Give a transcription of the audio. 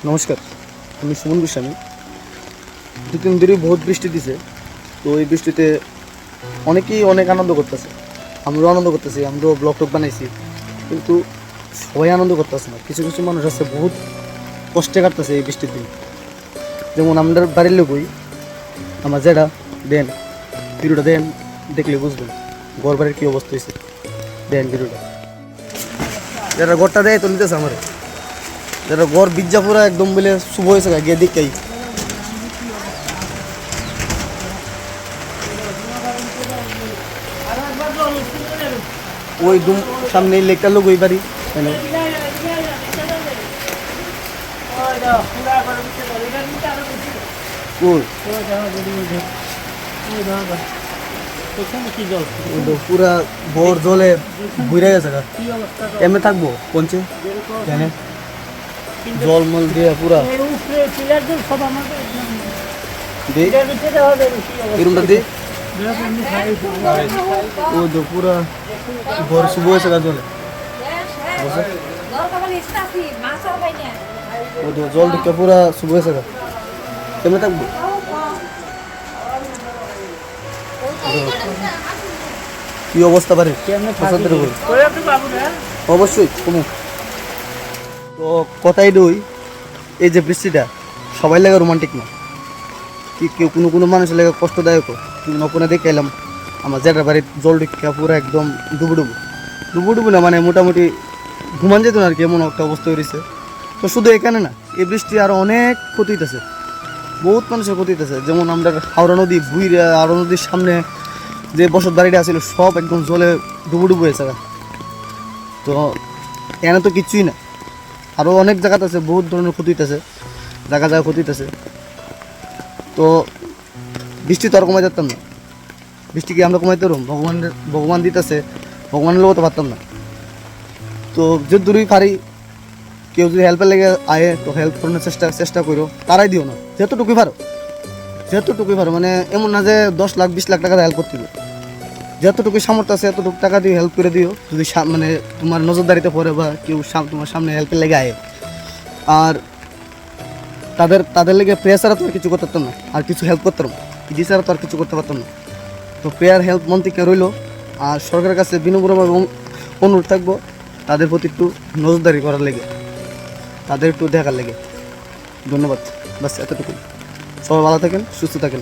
নমস্কার, আমি সুমন গোস্বামী। দু তিন দিনই বহুত বৃষ্টি দিছে। তো এই বৃষ্টিতে অনেকেই অনেক আনন্দ করতেছে, আমরাও আনন্দ করতেছি, আমরাও ব্লগ টক বানাইছি। কিন্তু সবাই আনন্দ করতেছে না, কিছু কিছু মানুষ আছে বহুত কষ্টে কাটতেছে এই বৃষ্টির দিন। যেমন আমাদের বাড়ির লোকই আমার যেটা দেন ভিডিওটা দেন, দেখলে বুঝবেন ঘর বাড়ির কী অবস্থা হয়েছে। দেন ভিডিওটা, যারা ঘরটা দেয় তো নিতেছে আমার, যারা ঘর বিজ্জা পুরা একদম বলে শুভ হয়েছে গিয়ে দেখেই। ওই দুম সামনে লেকটার লোক ওই বাড়ি পুরা ভোর জলে ঘুরে গেছে। এমনি থাকবো পঞ্চে জানে জল মল দিয়ে পুরা এরকমটা দিয়ে ওই তো পুরা ঘর শুভ হয়েছে জলে। ওই তো জল ঢুকে পুরা শুভ হয়েছে। কেমনে থাকবো? কি অবস্থা পারে অবশ্যই কমু। তো কথাই দই, এই যে বৃষ্টিটা সবাই লাগে রোমান্টিক না, কি কেউ কোনো কোনো মানুষের লাগে কষ্টদায়ক। ওখানে দেখে এলাম আমার জেঠার বাড়ির জল ঢুকে পুরো একদম ডুবু না, মানে মোটামুটি ঘুমান যেত না আর কি, এমন একটা অবস্থা হয়েছে। তো শুধু এখানে না, এই বৃষ্টি আরও অনেক ক্ষতি হইতেছে, বহুত মানুষের ক্ষতি হইতেছে। যেমন আমরা হাওড়া নদী বুইরা, হাওড়া নদীর সামনে যে বসত বাড়িটা ছিল সব একদম জলে ডুবু হয়েছে। তো এখানে তো কিচ্ছুই না, আরও অনেক জায়গাতে আছে বহুত ধরনের ক্ষতি হইতেছে, জায়গা ক্ষতি হইতেছে। তো বৃষ্টি তো আর কমাই যেতাম না, বৃষ্টি কি আমরা কমাইতে পারব? ভগবান দিতেছে, ভগবানের লোকও তো পারতাম না। তো যে দূরই পারি, কেউ যদি হেল্পের লেগে আয়ে তো হেল্প করানোর চেষ্টা করো, তারাই দিও না যেতটুকুই পারো। মানে এমন না যে 10 লাখ 20 লাখ টাকা হেল্প করতে দিও, যতটুকু সামর্থ্য আছে এতটুকু টাকা দিয়ে হেল্প করে দিও। যদি মানে তোমার নজরদারিতে পড়ে বা কেউ তোমার সামনে হেল্পের লেগে আয়ে, আর তাদের লেগে প্রেয়ার ছাড়া তো আর কিছু করতে পারতাম না, আর কিছু হেল্প করতাম ইডি ছাড়া তো আর কিছু করতে পারতাম না। তো প্রেয়ার হেল্প মন থেকে রইল। আর সরকারের কাছে বিনম্রভাবে অনুরোধ থাকবো, তাদের প্রতি একটু নজরদারি করার লেগে, তাদের একটু দেখার লেগে। ধন্যবাদ, বাস এতটুকু। সবাই ভালো থাকেন, সুস্থ থাকেন।